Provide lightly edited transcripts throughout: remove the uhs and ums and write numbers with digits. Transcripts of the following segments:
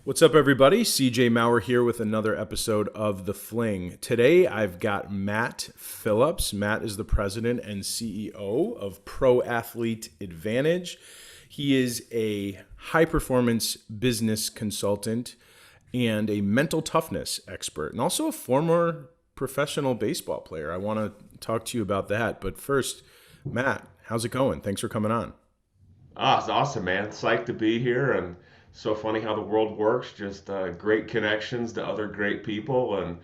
What's up, everybody? CJ Maurer here with another episode of The Fling. Today, I've got Matt Phillips. Matt is the president and CEO of Pro Athlete Advantage. He is a high-performance business consultant and a mental toughness expert, and also a former professional baseball player. I want to talk to you about that. But first, Matt, how's it going? Thanks for coming on. It's awesome, man. Psyched to be here, and so funny how the world works. Just great connections to other great people, and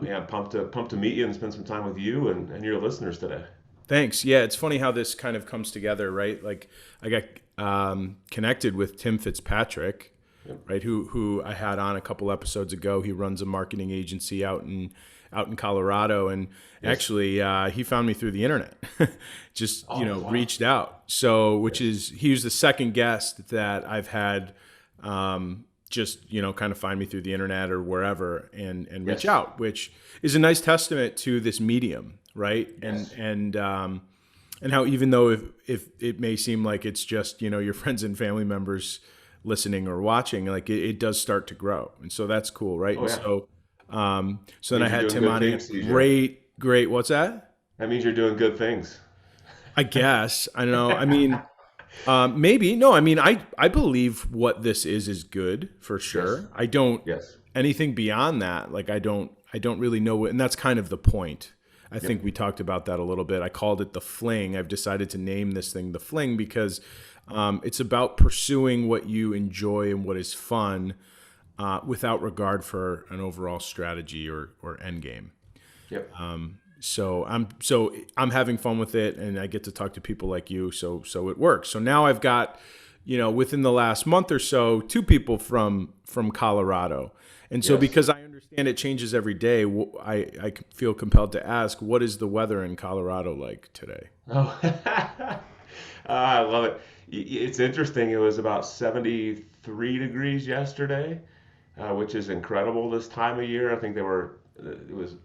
man, pumped to meet you and spend some time with you and your listeners today. Thanks. Yeah, it's funny how this kind of comes together, right? Like I got connected with Tim Fitzpatrick, Yep. right? Who I had on a couple episodes ago. He runs a marketing agency out in Colorado, and Yes. actually he found me through the internet. Just Wow. reached out. So which Yes. is he was the second guest that I've had. Just kind of find me through the internet or wherever and reach Yes. out, which is a nice testament to this medium, right? And Yes. and um, and how even though if it may seem like it's just your friends and family members listening or watching, like it does start to grow, and so that's cool, right? Oh And yeah. so then I Means you're had doing Tim good on here. things, CJ. Great. What's that? That means you're doing good things. I guess I know. I mean, maybe no. I mean, I believe what this is good for Yes. sure. I don't Yes. anything beyond that. Like I don't really know what, and that's kind of the point. I Yep. think we talked about that a little bit. I called it the fling. I've decided to name this thing the fling because it's about pursuing what you enjoy and what is fun, without regard for an overall strategy or end game. Yep. So I'm having fun with it, and I get to talk to people like you. So it works. So now I've got, within the last month or so, two people from Colorado, and so Yes. because I understand it changes every day, I feel compelled to ask, what is the weather in Colorado like today? Oh, I love it. It's interesting. It was about 73 degrees yesterday, which is incredible this time of year. I think it was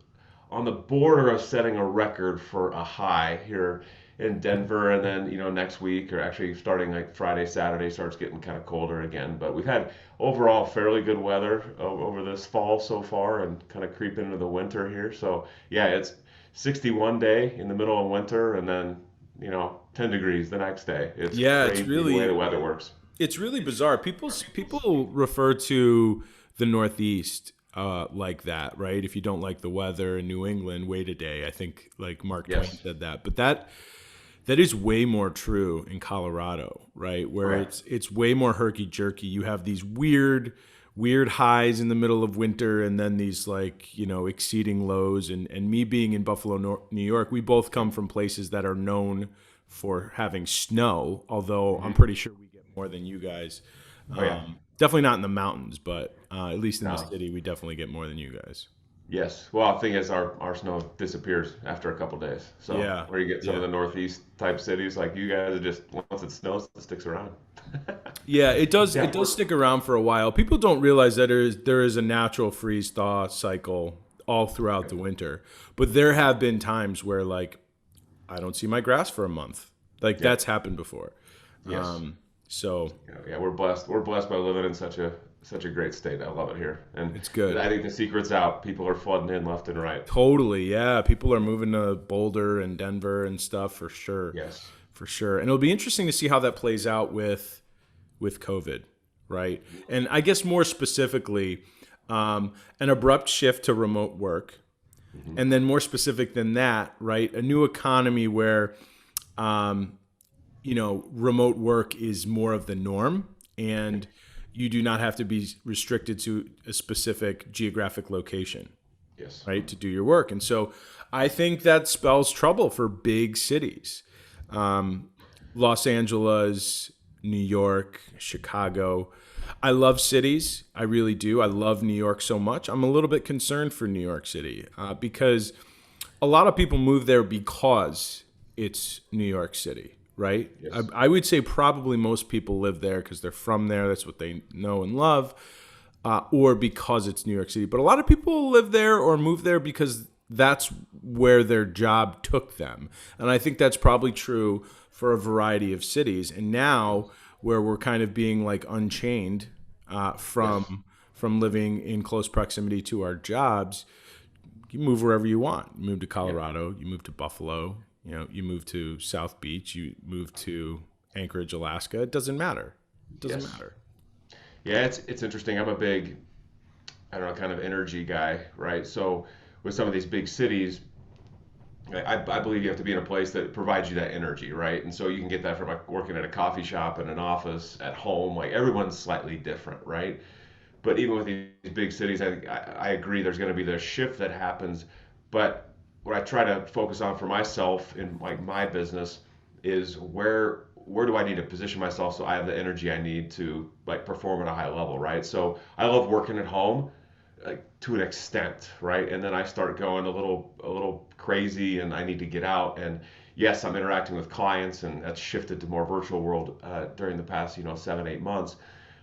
on the border of setting a record for a high here in Denver. And then, next week, or actually starting like Friday, Saturday, starts getting kind of colder again. But we've had overall fairly good weather over this fall so far and kind of creeping into the winter here. So, yeah, it's 61 day in the middle of winter and then, 10 degrees the next day. It's Yeah, crazy the way the weather works. it's really bizarre. People refer to the Northeast like that, right? If you don't like the weather in New England, wait a day. I think like Mark Twain Yes. said that, but that is way more true in Colorado, right? Where Okay. it's way more herky jerky. You have these weird highs in the middle of winter, and then these like exceeding lows. And me being in Buffalo, New York, we both come from places that are known for having snow. Although I'm Hmm. pretty sure we get more than you guys. Oh, yeah. Definitely not in the mountains, but at least in the No. city, we definitely get more than you guys. Yes. Well, the thing is, our snow disappears after a couple days. So Yeah, where you get some of yeah. the northeast type cities like you guys, it just once it snows, it sticks around. Yeah, it does. Yeah. It does stick around for a while. People don't realize that there is a natural freeze thaw cycle all throughout the winter. But there have been times where like I don't see my grass for a month. Like Yep. that's happened before. Yes. So Yeah, we're blessed. We're blessed by living in such a great state. I love it here, and it's good. I think the secret's out. People are flooding in left and right. Totally. Yeah, people are moving to Boulder and Denver and stuff for sure. Yes. For sure. And it'll be interesting to see how that plays out with COVID, right? And I guess more specifically, an abrupt shift to remote work, Hmm. and then more specific than that, right? A new economy where um, remote work is more of the norm, and you do not have to be restricted to a specific geographic location, Yes. right, to do your work. And so I think that spells trouble for big cities. Los Angeles, New York, Chicago. I love cities. I really do. I love New York so much. I'm a little bit concerned for New York City because a lot of people move there because it's New York City, right? I, Yes. I would say probably most people live there because they're from there. That's what they know and love, or because it's New York City. But a lot of people live there or move there because that's where their job took them. And I think that's probably true for a variety of cities. And now, where we're kind of being like unchained, from Yes. living in close proximity to our jobs. You move wherever you want. You move to Yeah. Colorado. You move to Buffalo. You move to South Beach. You move to Anchorage, Alaska. It doesn't matter. It doesn't Yes. matter. Yeah, it's interesting. I'm a big, I don't know, kind of energy guy, right? So with some of these big cities, I believe you have to be in a place that provides you that energy, right? And so you can get that from like working at a coffee shop, in an office, at home. Like everyone's slightly different, right? But even with these big cities, I agree there's going to be the shift that happens. But what I try to focus on for myself in like my business is where do I need to position myself so I have the energy I need to like perform at a high level, right? So I love working at home, like to an extent, right? And then I start going a little crazy, and I need to get out. And yes, I'm interacting with clients, and that's shifted to more virtual world during the past 7-8 months.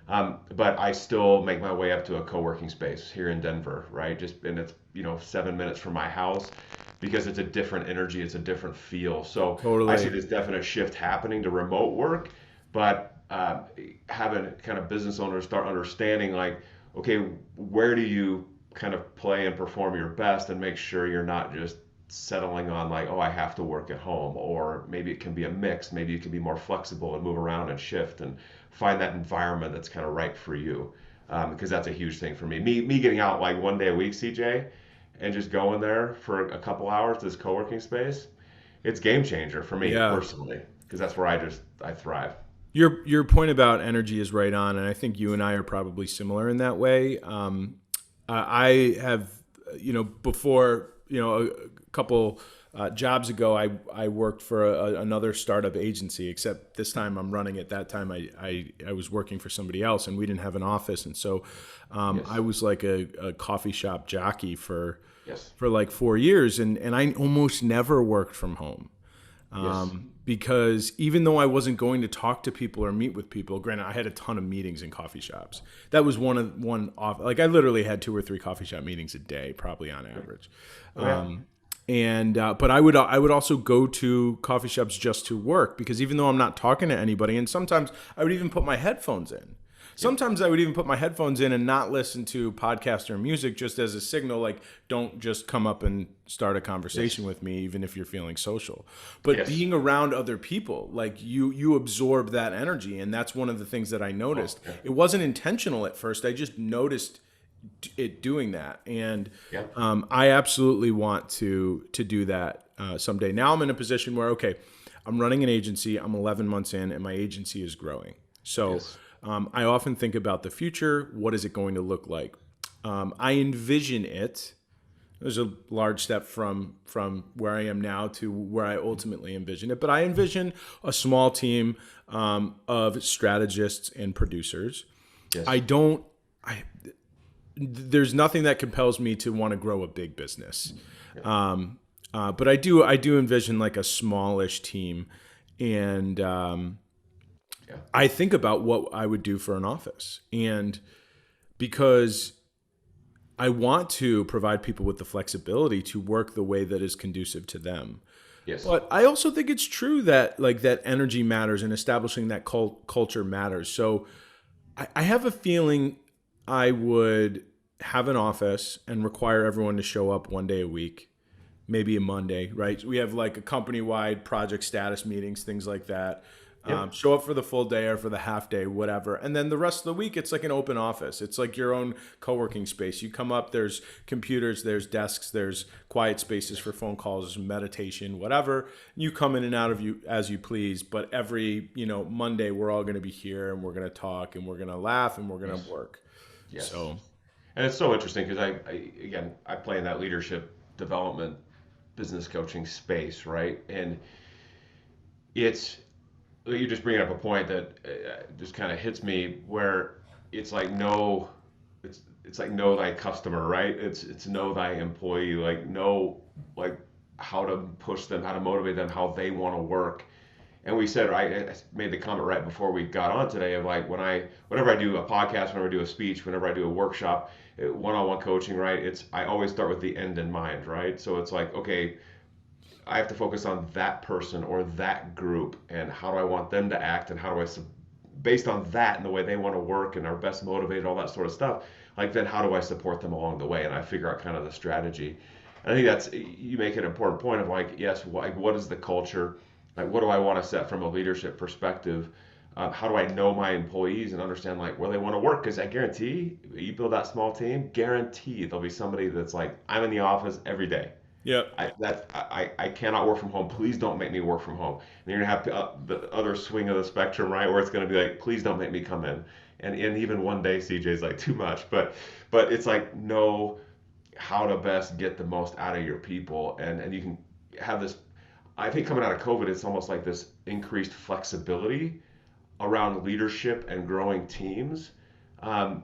But I still make my way up to a co-working space here in Denver, right? Just and it's 7 minutes from my house because it's a different energy, it's a different feel. So I see Totally. this definite shift happening to remote work, but having kind of business owners start understanding like, okay, where do you kind of play and perform your best, and make sure you're not just settling on like, oh, I have to work at home, or maybe it can be a mix. Maybe you can be more flexible and move around and shift and find that environment that's kind of right for you. Because that's a huge thing for me. Me getting out like one day a week, CJ, and just going there for a couple hours to this co-working space, it's game changer for me Yeah. personally, because that's where I thrive. Your point about energy is right on, and I think you and I are probably similar in that way. I have, before, a couple jobs ago, I worked for another startup agency, except this time I'm running it. That time I was working for somebody else, and we didn't have an office. And so I Yes. was like a coffee shop jockey Yes. for like 4 years, and I almost never worked from home. Yes. Because even though I wasn't going to talk to people or meet with people, granted, I had a ton of meetings in coffee shops. That was one off. Like I literally had 2 or 3 coffee shop meetings a day, probably on average. Oh yeah. And but I would also go to coffee shops just to work, because even though I'm not talking to anybody, and sometimes I would even put my headphones in. Yep. Sometimes I would even put my headphones in and not listen to podcast or music, just as a signal, like, don't just come up and start a conversation Yes. with me, even if you're feeling social. But Yes. being around other people, like you absorb that energy, and that's one of the things that I Oh noticed. yeah. It wasn't intentional at first. I just noticed it doing that, and Yeah. I absolutely want to do that someday. Now I'm in a position where, okay, I'm running an agency. I'm 11 months in, and my agency is growing. So Yes. I often think about the future. What is it going to look like? I envision it. There's a large step from where I am now to where I ultimately envision it. But I envision a small team of strategists and producers. I Yes. don't. I There's nothing that compels me to want to grow a big business. Yeah. But I do envision like a smallish team, and Yeah. I think about what I would do for an office, and because I want to provide people with the flexibility to work the way that is conducive to them. Yes. But I also think it's true that like that energy matters, and establishing that culture matters. So I have a feeling I would have an office and require everyone to show up one day a week, maybe a Monday, right? We have like a company wide project status meetings, things like that. Yep. Show up for the full day or for the half day, whatever. And then the rest of the week, it's like an open office. It's like your own co working space. You come up, there's computers, there's desks, there's quiet spaces for phone calls, meditation, whatever. You come in and out of you as you please. But every, Monday, we're all going to be here, and we're going to talk, and we're going to laugh, and we're going to Yes. work. Yes. So, And it's so interesting because I play in that leadership development business coaching space, right? And it's you just bringing up a point that just kind of hits me where it's like it's like know thy customer, right? It's know thy employee, like know like how to push them, how to motivate them, how they want to work. And we said, I made the comment right before we got on today of like whenever I do a podcast, whenever I do a speech, whenever I do a workshop, one-on-one coaching, right? I always start with the end in mind, right? So it's like, okay, I have to focus on that person or that group, and how do I want them to act, and how do I based on that and the way they want to work and are best motivated, all that sort of stuff, like then how do I support them along the way? And I figure out kind of the strategy. And I think that's, you make an important point of like, yes, like what is the culture? Like what do I want to set from a leadership perspective? How do I know my employees and understand like where they want to work? Because I guarantee you build that small team, guarantee there'll be somebody that's like, I'm in the office every day. Yep. I cannot work from home. Please don't make me work from home. And you're gonna have the other swing of the spectrum, right, where it's gonna be like, please don't make me come in. And even one day, CJ's like too much. But it's like know how to best get the most out of your people, and you can have this. I think coming out of COVID, it's almost like this increased flexibility around leadership and growing teams. Um,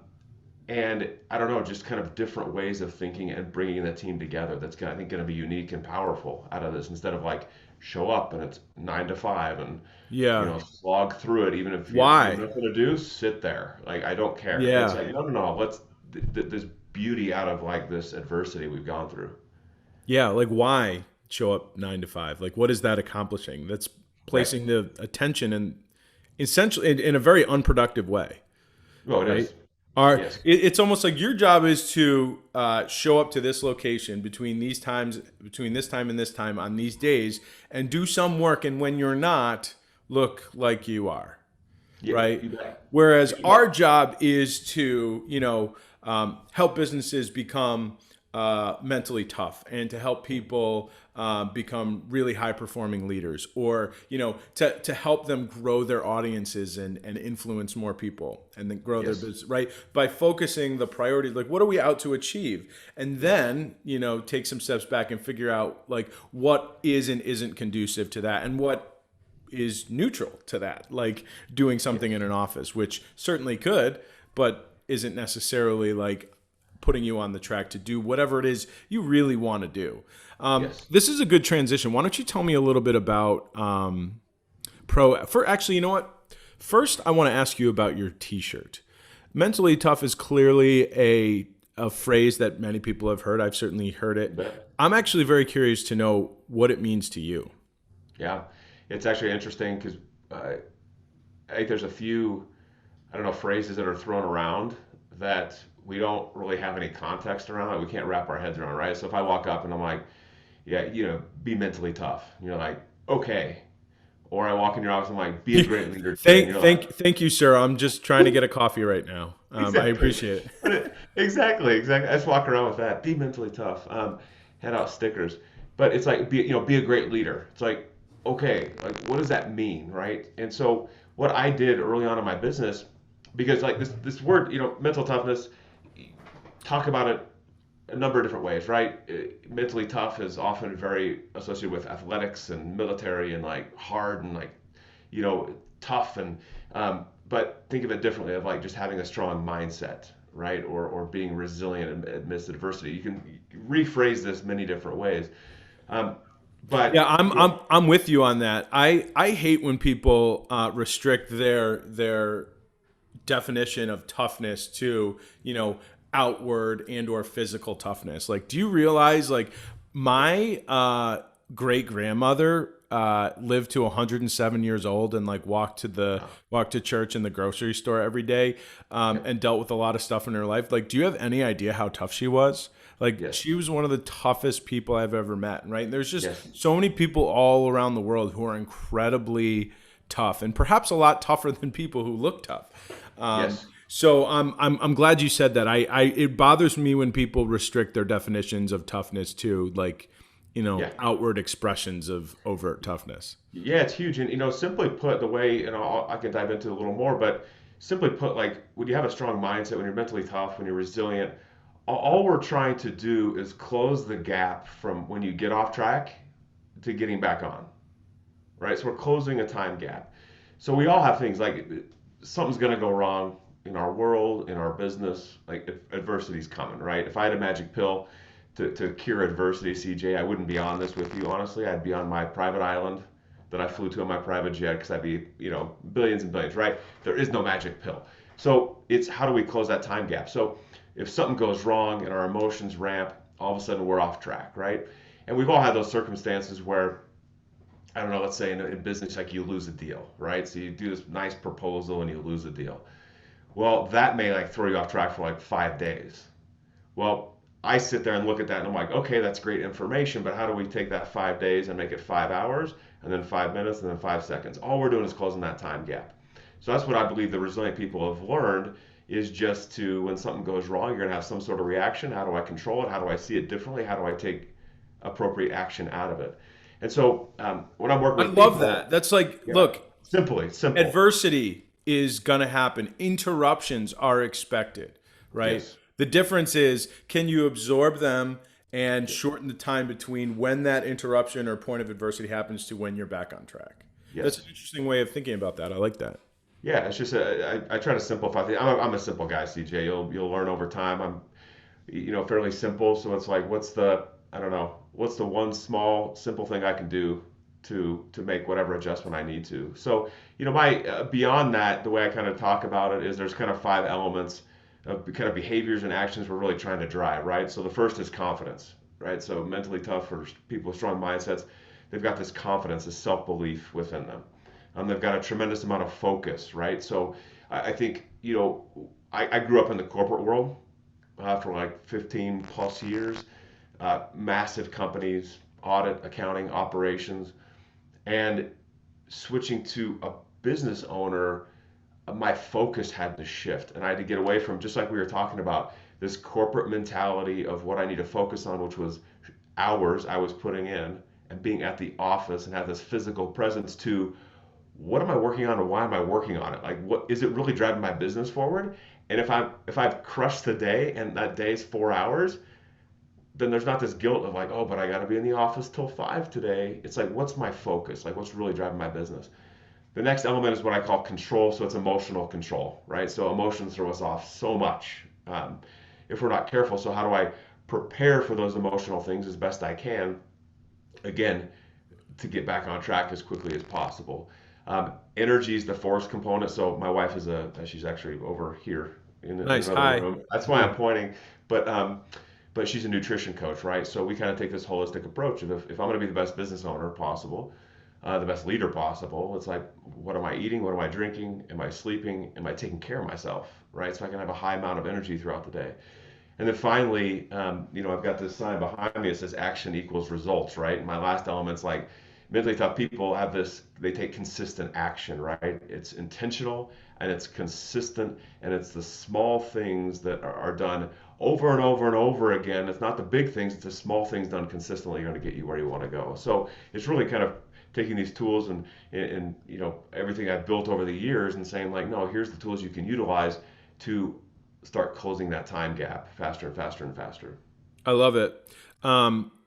and I don't know, just kind of different ways of thinking and bringing the team together. That's I think going to be unique and powerful out of this. Instead of like show up and it's 9 to 5 and Yeah. slog through it. Even if you have Why? nothing to do, sit there. Like I don't care. It's Yeah. like no. Let's this beauty out of like this adversity we've gone through. Yeah. Like, why show up 9 to 5? Like, what is that accomplishing? That's Right. placing the attention in essentially in a very unproductive way, Well, it right? is. Are Yes. it's almost like your job is to show up to this location between these times, between this time and this time on these days, and do some work. And when you're not, look like you are, Yeah. right? You bet. Whereas You our bet. job is to, help businesses become mentally tough and to help people become really high performing leaders, or, to help them grow their audiences and influence more people and then grow their Yes. business, right? By focusing the priorities, like what are we out to achieve? And then, take some steps back and figure out like what is and isn't conducive to that and what is neutral to that, like doing something in an office, which certainly could, but isn't necessarily like putting you on the track to do whatever it is you really want to do. Yes. This is a good transition. Why don't you tell me a little bit about for actually, you know what? First, I want to ask you about your T-shirt. Mentally tough is clearly a phrase that many people have heard. I've certainly heard You it. bet. I'm actually very curious to know what it means to you. Yeah. It's actually interesting because I think there's a few, I don't know, phrases that are thrown around that we don't really have any context around, that we can't wrap our heads around, right? So if I walk up and I'm like, yeah, be mentally tough, and you're like, okay. Or I walk in your office and I'm like, be a great leader today, and Thank, you're like, thank you, sir. I'm just trying to get a coffee right now. I exactly. appreciate it. Exactly. I just walk around with that. Be mentally tough. Hand out stickers. But it's like be a great leader. It's like, okay, like what does that mean, right? And so what I did early on in my business, because like this word, mental toughness, talk about it a number of different ways, right? Mentally tough is often very associated with athletics and military and like hard and like tough and but think of it differently of like just having a strong mindset, right? Or being resilient amidst adversity. You can rephrase this many different ways. Um, Yeah, but I'm with you on that. I hate when people restrict their definition of toughness to, outward and or physical toughness. Like, do you realize like my great grandmother lived to 107 years old and like walked to church and the grocery store every day, and dealt with a lot of stuff in her life. Like, do you have any idea how tough she was? Like, yes, she was one of the toughest people I've ever met, right? And there's just yes, so many people all around the world who are incredibly tough and perhaps a lot tougher than people who look tough. yes, So I'm glad you said that. It bothers me when people restrict their definitions of toughness to like, yeah. outward expressions of overt toughness. Yeah, it's huge. And simply put, the way, I can dive into it a little more, but simply put, like when you have a strong mindset, when you're mentally tough, when you're resilient, all we're trying to do is close the gap from when you get off track to getting back on, right? So we're closing a time gap. So we all have things like something's going to go wrong in our world, in our business, like adversity's coming, right? If I had a magic pill to cure adversity, CJ, I wouldn't be on this with you, honestly. I'd be on my private island that I flew to on my private jet because I'd be, billions and billions, right? There is no magic pill. So it's how do we close that time gap? So if something goes wrong and our emotions ramp, all of a sudden we're off track, right? And we've all had those circumstances where I don't know, let's say in business, like you lose a deal, right? So you do this nice proposal and you lose a deal. Well, that may like throw you off track for like 5 days. Well, I sit there and look at that and I'm like, okay, that's great information, but how do we take that 5 days and make it 5 hours and then 5 minutes and then 5 seconds? All we're doing is closing that time gap. So that's what I believe the resilient people have learned is just to, when something goes wrong, you're going to have some sort of reaction. How do I control it? How do I see it differently? How do I take appropriate action out of it? And so when I'm working I with love that. people, That's like, yeah, look, simply, simple. adversity is going to happen. Interruptions are expected, right? Yes. The difference is, can you absorb them and shorten the time between when that interruption or point of adversity happens to when you're back on track? That's an Yes. interesting way of thinking about that. I like that. Yeah, it's just I try to simplify things. I'm a simple guy, CJ. You'll learn over time. I'm fairly simple. So it's like, what's the I don't know, what's the one small simple thing I can do to make whatever adjustment I need to. So my beyond that, the way I kind of talk about it is there's kind of five elements of kind of behaviors and actions we're really trying to drive, right? So the first is confidence, right? So mentally tough or people with strong mindsets, they've got this confidence, this self belief within them. They've got a tremendous amount of focus, right? So I think, I grew up in the corporate world for like 15 plus years, massive companies, audit, accounting, operations, and switching to a business owner, my focus had to shift. And I had to get away from, just like we were talking about, this corporate mentality of what I need to focus on, which was hours I was putting in and being at the office and have this physical presence to what am I working on and why am I working on it? Like, what is it really driving my business forward? And if I've crushed the day and that day is 4 hours, then there's not this guilt of like, oh, but I got to be in the office till 5 today. It's like, what's my focus? Like, what's really driving my business? The next element is what I call control. So it's emotional control, right? So emotions throw us off so much if we're not careful. So how do I prepare for those emotional things as best I can? Again, to get back on track as quickly as possible. Energy is the force component. So my wife she's actually over here in Nice. another Hi. room. That's why I'm pointing. But she's a nutrition coach, right? So we kind of take this holistic approach of if I'm going to be the best business owner possible, the best leader possible, it's like, what am I eating? What am I drinking? Am I sleeping? Am I taking care of myself, right? So I can have a high amount of energy throughout the day. And then finally, I've got this sign behind me that says action equals results, right? And my last element's like mentally tough people have this, they take consistent action, right? It's intentional and it's consistent and it's the small things that are done over and over and over again. It's not the big things, it's the small things done consistently are going to get you where you want to go. So it's really kind of taking these tools and everything I've built over the years and saying like, no, here's the tools you can utilize to start closing that time gap faster and faster and faster. I love it.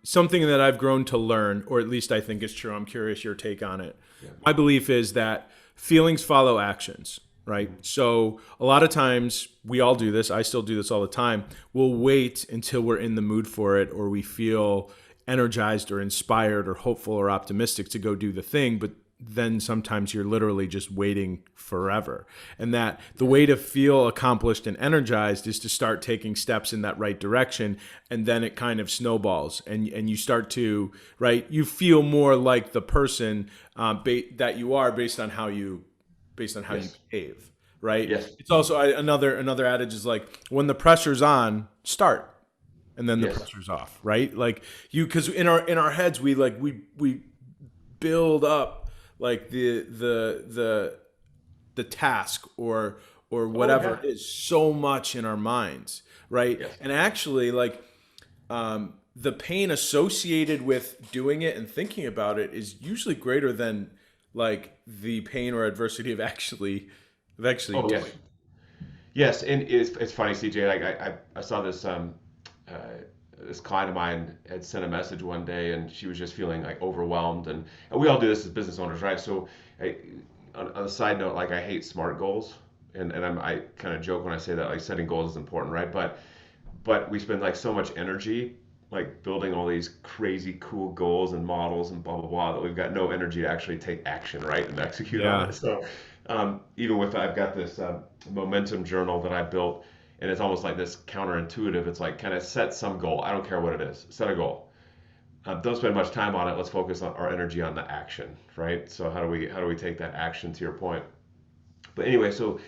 Something that I've grown to learn, or at least I think is true. I'm curious your take on it. Yeah. My belief is that feelings follow actions, right? So a lot of times we all do this. I still do this all the time. We'll wait until we're in the mood for it, or we feel energized or inspired or hopeful or optimistic to go do the thing. But then sometimes you're literally just waiting forever. And that the way to feel accomplished and energized is to start taking steps in that right direction. And then it kind of snowballs and you start to, right, you feel more like the person that you are based on how you Yes. behave, right? Yes. It's also another adage is like, when the pressure's on, start. And then the Yes. pressure's off, right? Like because in our heads we build up like the task or Oh whatever yeah. it is so much in our minds, right? Yes. And actually, like the pain associated with doing it and thinking about it is usually greater than like the pain or adversity of actually Oh doing yes. it. Yes, and it's funny, CJ. Like I saw this uh, this client of mine had sent a message one day, and she was just feeling like overwhelmed, and we all do this as business owners, right? So, I, on a side note, like I hate SMART goals, and I kind of joke when I say that, like setting goals is important, right? But we spend like so much energy like building all these crazy cool goals and models and blah blah blah that we've got no energy to actually take action, right, and execute on Yeah. it. So even with I've got this momentum journal that I built, and it's almost like this counterintuitive. It's like kind of set some goal. I don't care what it is. Set a goal. don't spend much time on it. Let's focus on our energy on the action, right? So how do we take that action to your point? But anyway, so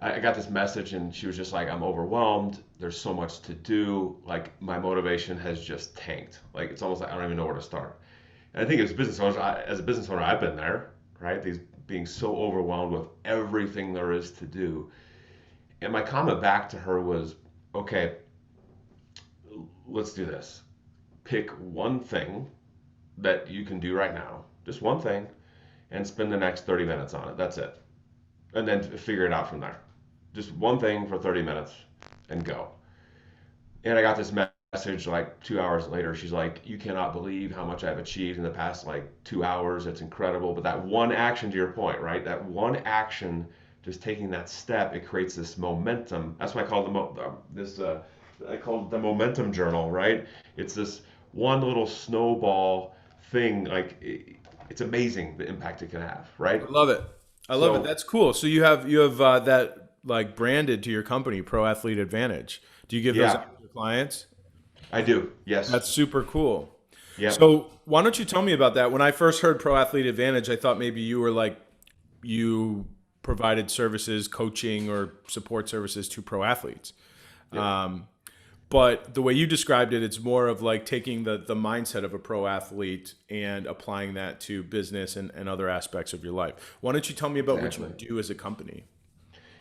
I got this message and she was just like, I'm overwhelmed. There's so much to do. Like my motivation has just tanked. Like it's almost like I don't even know where to start. And I think as business owners, as a business owner, I've been there, right? These being so overwhelmed with everything there is to do. And my comment back to her was, okay, let's do this. Pick one thing that you can do right now, just one thing, and spend the next 30 minutes on it. That's it. And then figure it out from there. Just one thing for 30 minutes and go. And I got this message like 2 hours later. She's like, you cannot believe how much I've achieved in the past like 2 hours. It's incredible. But that one action, to your point, right? That one action, just taking that step, it creates this momentum. That's why I call I call it the momentum journal, right? It's this one little snowball thing. Like it's amazing the impact it can have, I right? love it. I love it. So That's cool. So you have that like branded to your company, Pro Athlete Advantage. Do you give those yeah, out to your clients? I do. Yes. That's super cool. Yep. So why don't you tell me about that? When I first heard Pro Athlete Advantage, I thought maybe you were like you provided services, coaching or support services to pro athletes. Yep. But the way you described it, it's more of like taking the mindset of a pro athlete and applying that to business and other aspects of your life. Why don't you tell me about what you Exactly. do as a company?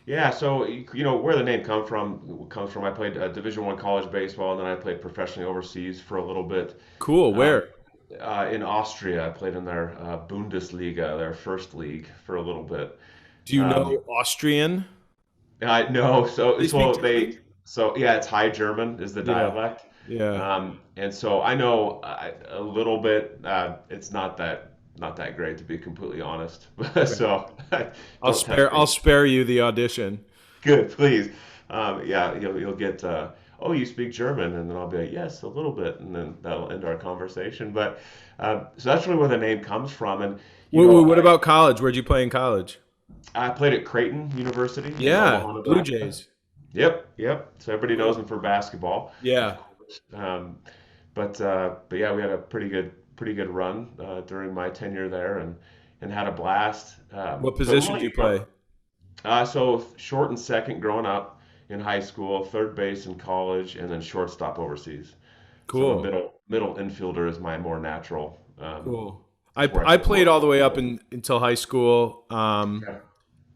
Yeah, so where the name comes from. I played Division One college baseball, and then I played professionally overseas for a little bit. Cool. Um, Where? in Austria, I played in their Bundesliga, their first league, for a little bit. Do you Um, know Austrian? I no, so They speak so German? they so yeah, it's High German is the Yeah. dialect, Yeah. and so I know a little bit. It's not that great to be completely honest. Okay. So I'll don't test spare I'll me. spare you the audition. Good, please. Yeah, you'll get. Oh, you speak German, and then I'll be like, yes, a little bit, and then that'll end our conversation. But so that's really where the name comes from. And What about college? Where'd you play in college? I played at Creighton University in Yeah, Omaha, Blue Nebraska. Jays. Yep, yep. So everybody knows Cool. them for basketball, of Yeah. course. But yeah, we had a pretty good run during my tenure there, and had a blast. What But position do really, you play? so short and second growing up in high school, third base in college, and then shortstop overseas. So I'm a Cool. middle infielder is my more natural. Cool. Is where I I feel played most all the way up comfortable. until high school. Okay.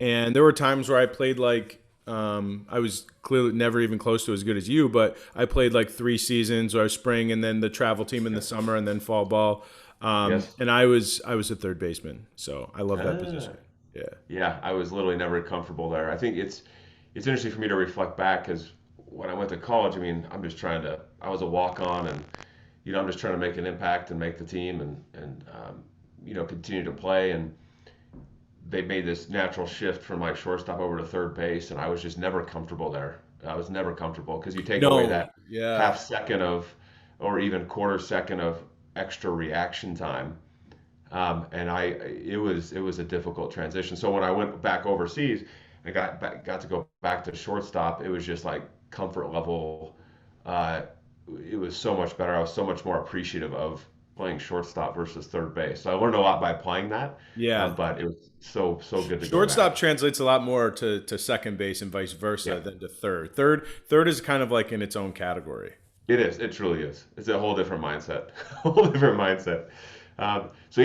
And there were times where I played like I was clearly never even close to as good as you, but I played like 3 seasons or spring and then the travel team in the summer and then fall ball. Yes. And I was a third baseman, so I love that Ah. position. Yeah. Yeah, I was literally never comfortable there. I think it's interesting for me to reflect back because when I went to college, I mean, I was a walk on, and I'm just trying to make an impact and make the team, and continue to play. And they made this natural shift from like shortstop over to third base, and I was just never comfortable there. I was never comfortable because you take away No. that Yeah. half second or even quarter second of extra reaction time. And it was a difficult transition. So when I went back overseas, I got to go back to shortstop. It was just like comfort level. Uh, it was so much better. I was so much more appreciative of playing shortstop versus third base. So I learned a lot by playing that. Yeah. But it was so good to go Shortstop back. translates a lot more to second base and vice versa Yeah, than to third. Third is kind of like in its own category. it is. It truly is. It's a whole different mindset. A whole different mindset. So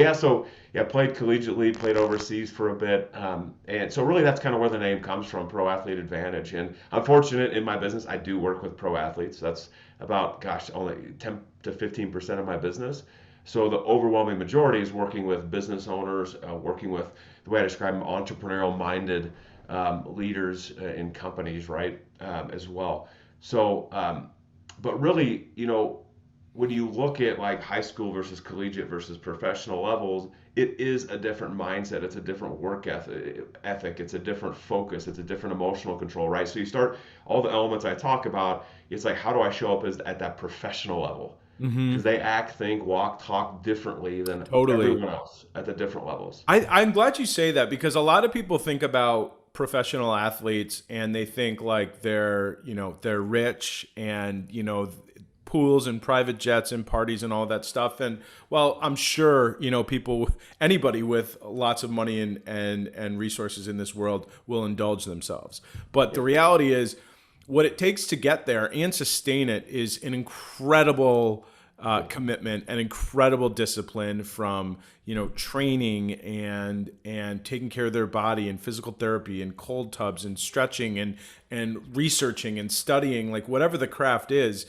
yeah, played collegiately, played overseas for a bit, and so really that's kind of where the name comes from, Pro Athlete Advantage. And I'm fortunate in my business, I do work with pro athletes. That's about, gosh, only 10 to 15% of my business. So the overwhelming majority is working with business owners, working with the way I describe them, entrepreneurial-minded leaders in companies, right, as well. So, but really, when you look at like high school versus collegiate versus professional levels, it is a different mindset. It's a different work ethic. It's a different focus. It's a different emotional control, right? So you start all the elements I talk about. It's like, how do I show up at that professional level? Because Hmm. they act, think, walk, talk differently than Totally. everyone else at the different levels. I'm glad you say that because a lot of people think about professional athletes and they think like they're rich and pools and private jets and parties and all that stuff. And well, I'm sure, people, anybody with lots of money and resources in this world will indulge themselves. But the reality is, what it takes to get there and sustain it is an incredible commitment and incredible discipline from training and taking care of their body and physical therapy and cold tubs and stretching and researching and studying, like whatever the craft is.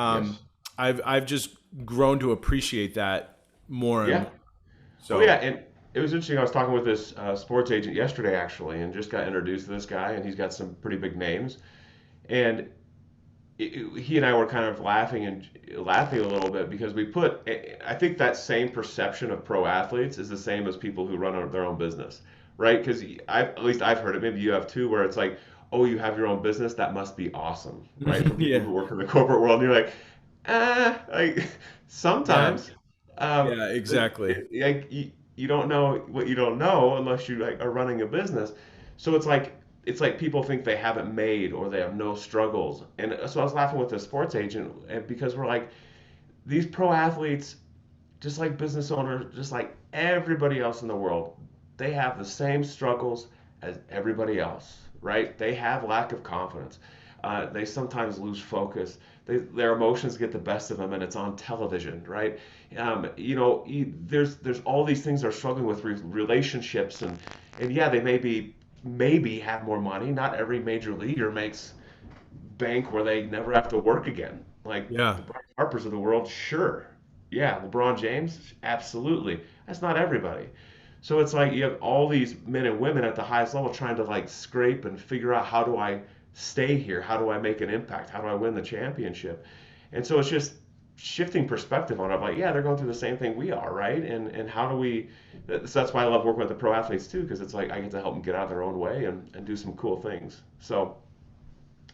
Yes. I've just grown to appreciate that more and Yeah. more. Oh So yeah, and it was interesting. I was talking with this sports agent yesterday actually, and just got introduced to this guy, and he's got some pretty big names. And he and I were kind of laughing a little bit because I think that same perception of pro athletes is the same as people who run their own business, right? Because at least I've heard it, maybe you have too, where it's like, oh, you have your own business, that must be awesome, right? For people yeah, who work in the corporate world, and you're like, like yeah, sometimes, yeah, exactly. like you don't know what you don't know unless you like are running a business. So it's like people think they haven't made or they have no struggles. And so I was laughing with the sports agent because we're like, these pro athletes, just like business owners, just like everybody else in the world, they have the same struggles as everybody else, right? They have lack of confidence. They sometimes lose focus. Their emotions get the best of them, and it's on television, right? There's all these things they're struggling with, relationships, and yeah, they maybe have more money. Not every major leaguer makes bank where they never have to work again. Like Yeah. the Bryce Harpers of the world, sure. Yeah, LeBron James, absolutely. That's not everybody. So it's like you have all these men and women at the highest level trying to like scrape and figure out, how do I stay here? How do I make an impact? How do I win the championship? And so it's just shifting perspective on it. Like, yeah, they're going through the same thing we are, right? And how do we? So that's why I love working with the pro athletes too, because it's like I get to help them get out of their own way and do some cool things. So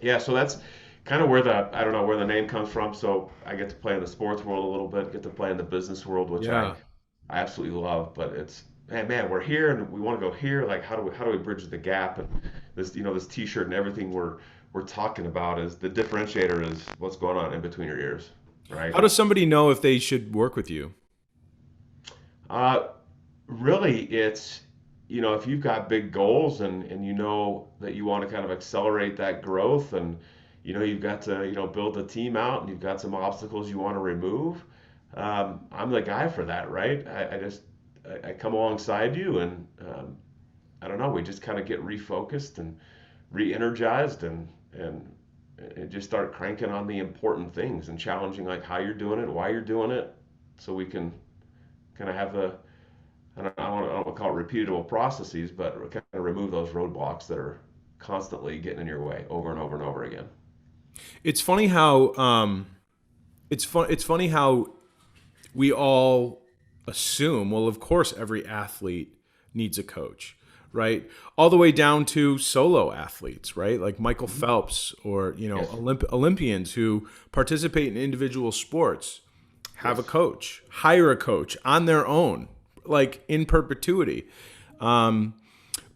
yeah, so that's kind of where I don't know where the name comes from. So I get to play in the sports world a little bit, get to play in the business world, which I Yeah. I absolutely love. But it's man, we're here and we want to go here. Like, how do we bridge the gap? And this T-shirt and everything we're talking about is the differentiator is what's going on in between your ears, right? How does somebody know if they should work with you? Uh, Really, it's if you've got big goals and you know that you want to kind of accelerate that growth, and you've got to build the team out, and you've got some obstacles you want to remove. I'm the guy for that, right? I come alongside you, and I don't know, we just kind of get refocused and re-energized, and just start cranking on the important things and challenging like how you're doing it, why you're doing it, so we can kind of have I don't want to call it repeatable processes, but kind of remove those roadblocks that are constantly getting in your way over and over and over again. It's funny how it's funny how we all assume, well, of course, every athlete needs a coach, right? All the way down to solo athletes, right? Like Michael Mm-hmm. Phelps or, Yes. Olympians who participate in individual sports have a Yes. coach, hire a coach on their own, like in perpetuity.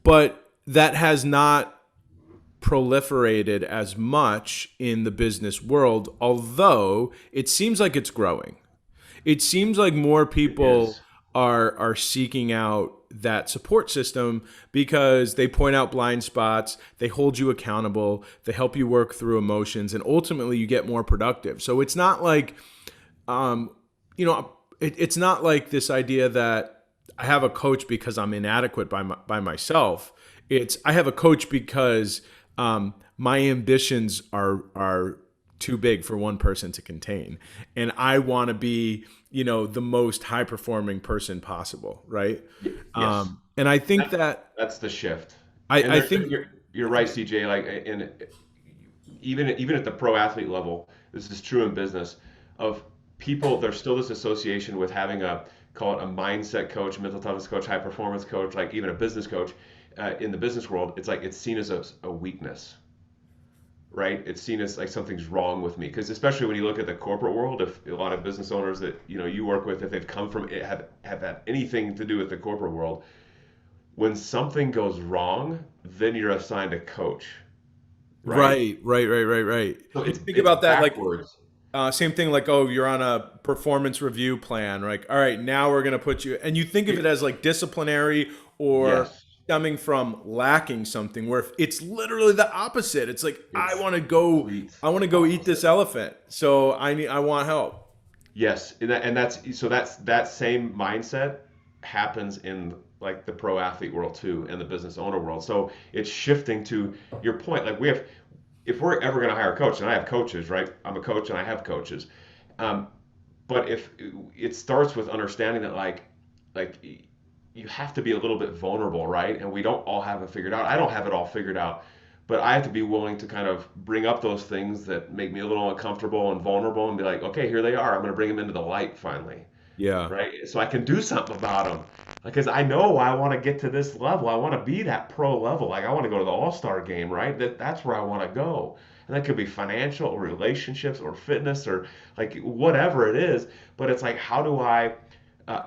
But that has not proliferated as much in the business world, although it seems like it's growing. It seems like more It people is. are seeking out that support system because they point out blind spots, they hold you accountable, they help you work through emotions, and ultimately you get more productive. So it's not like it's not like this idea that I have a coach because I'm inadequate by myself. It's I have a coach because my ambitions are too big for one person to contain, and I want to be the most high performing person possible, right? Yes. And I think That, that that's the shift. I, And I think you're right, CJ. Like, and even at the pro athlete level, this is true in business. Of people, there's still this association with having call it a mindset coach, mental toughness coach, high performance coach, like even a business coach. In the business world, it's like it's seen as a weakness, right? It's seen as like something's wrong with me. Because especially when you look at the corporate world, if a lot of business owners that you work with, if they've come from it, have had anything to do with the corporate world, when something goes wrong, then you're assigned a coach, right? right. So And it's think it's about that, like backwards. Same thing, like, oh, you're on a performance review plan. Like, all right, now we're gonna put you, and you think of it as like disciplinary or Yes, stemming from lacking something. Where if it's literally the opposite. It's like it's complete I want to go eat this opposite. elephant. So I want help. Yes, and that's that same mindset happens in like the pro athlete world too, and the business owner world. So it's shifting to your point. Like we have, if we're ever going to hire a coach, and I have coaches, right? I'm a coach and I have coaches. Um, but if it starts with understanding that like you have to be a little bit vulnerable, right? And we don't all have it figured out. I don't have it all figured out, but I have to be willing to kind of bring up those things that make me a little uncomfortable and vulnerable and be like, okay, here they are. I'm going to bring them into the light finally, Yeah. right? So I can do something about them. Because I know I want to get to this level. I want to be that pro level. Like I want to go to the All-Star game, right? That's where I want to go. And that could be financial or relationships or fitness or like whatever it is. But it's like, how do I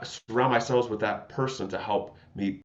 surround myself with that person to help me